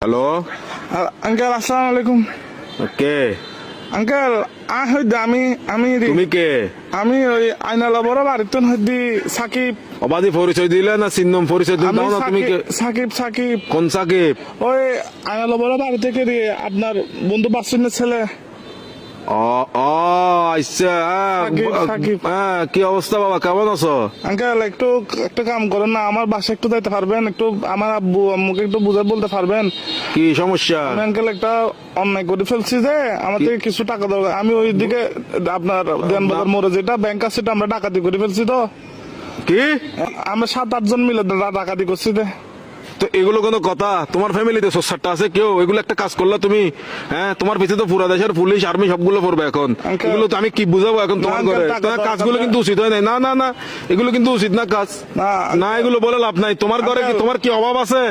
Hello uncle আসসালামু আলাইকুম। কে uncle আমি তুমি কে আমি ওই আইনালা বড় বাড়িতে হইদি সাকিব। অবাধি পরিচয় দিলে না চিহ্নম পরিচয় দিলে আমি না তুমি কে সাকিব কোন সাকিব ওই আইনালা বড় বাড়ি থেকে আপনার বন্ধু বাসুনের ছেলে। ও ও আচ্ছা সাকিব। কি অবস্থা বাবা কেমন আছো? আঙ্কেল একটু একটা কাম করেন না, আমার বাসায় একটু যাইতে পারবেন? একটু আমার আব্বু আম্মুকে একটু বুঝে বলতে পারবেন? কি সমস্যা? আমি আঙ্কেল একটা অন্যায় করে ফেলছি যে আমার থেকে কিছু টাকা দরকার। আমি ওই দিকে আপনার দেনবাজার মোড়ে যেটা ব্যাংক আছে সেটা আমরা ডাকাতি করে ফেলছি। তো কি আমরা 7-8 জন মিলে ডাকাতি করছি। তো এগুলো কোনো কথা? তোমার ফ্যামিলিতে সোসারটা আছে কেউ? এগুলো একটা কাজ করলা তুমি? হ্যাঁ, তোমার পিছিয়ে তো পুরা দেশের পুলিশ আর্মি সবগুলো পড়বে এখন। Uncle, এগুলো তো আমি কি বুঝাবো এখন তোমার না, ঘরে? uncle, তোমার কাজগুলো কিন্তু উচিত হয় নাই। না না না, এগুলো কিন্তু উচিত না কাজ। না, না এগুলো বলে লাভ নাই। তোমার ঘরে কি Uncle, তোমার কি অভাব আছে?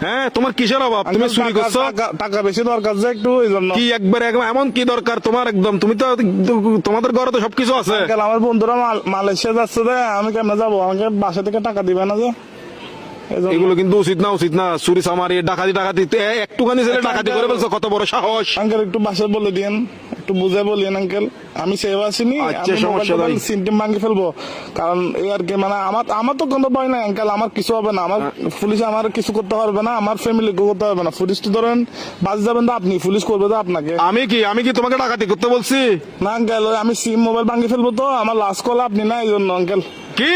হ্যাঁ, তোমার কিসের অভাব? তুমি চুরি করছো? টাকা বেশি দরকার যে একটু এই জন্য। কি একবার এমন কি দরকার তোমার? একদম তুমি তো তোমাদের ঘরে তো সবকিছু আছে। আঙ্কেল আমার বন্ধুরা মালয়েশিয়া যাচ্ছে যে আমি কেমনে যাবো? আমাকে বাসা থেকে টাকা দিবে না যে? এগুলো কিন্তু উচিত না চুরি চামারি ডাকাতি একটুখানি ছেলে ডাকাতি করে বলছো, কত বড় সাহস! আঙ্কেল একটু বাসায় বলে দিন, একটু বুঝে বলিন আঙ্কেল। আমি সেভ আসিনি, আচ্ছা, সমস্যা নাই। সিমটিম ভাঙি ফেলবো। কারণ এই আর কি মানে আমার তো কোনো ভয় নাই আঙ্কেল, আমার কিছু হবে না। আমার পুলিশ আমার কিছু করতে পারবে না, আমার ফ্যামিলি করতে পারবে না। পুলিশ তো ধরেন বাস যাবেন তো আপনি, পুলিশ করবে তো আপনাকে। আমি কি তোমাকে ডাকাতি করতে বলছি? না আঙ্কেল, আমি সিম মোবাইল ভাঙি ফেলবো। তো আমার লাস্ট কল আপনি না, এই জন্য আঙ্কেল। কি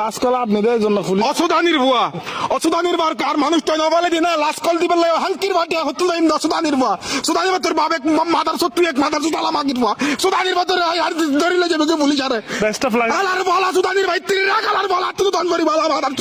লাস্ট কল আপনি দেয় জন্য পুলিশ। অসুদানির বুয়া, অসুদানির বার কার মানুষটা নবালে দিনা লাস্ট কল দিবেন লাগে হালকির বাটি হতো না ইন্দা সুদানির বুয়া। সুদানির বা তোর বাবা এক মাদার সত্তু এক মাদার সুদালা মাগির বুয়া। সুদানির বা তোর আর ধরিলে যাবে পুলিশ আরে বেস্ট অফ লাক। আলার বলা সুদানির ভাই তিন রাখ আলার বলা তুই দন করি বলা মাদার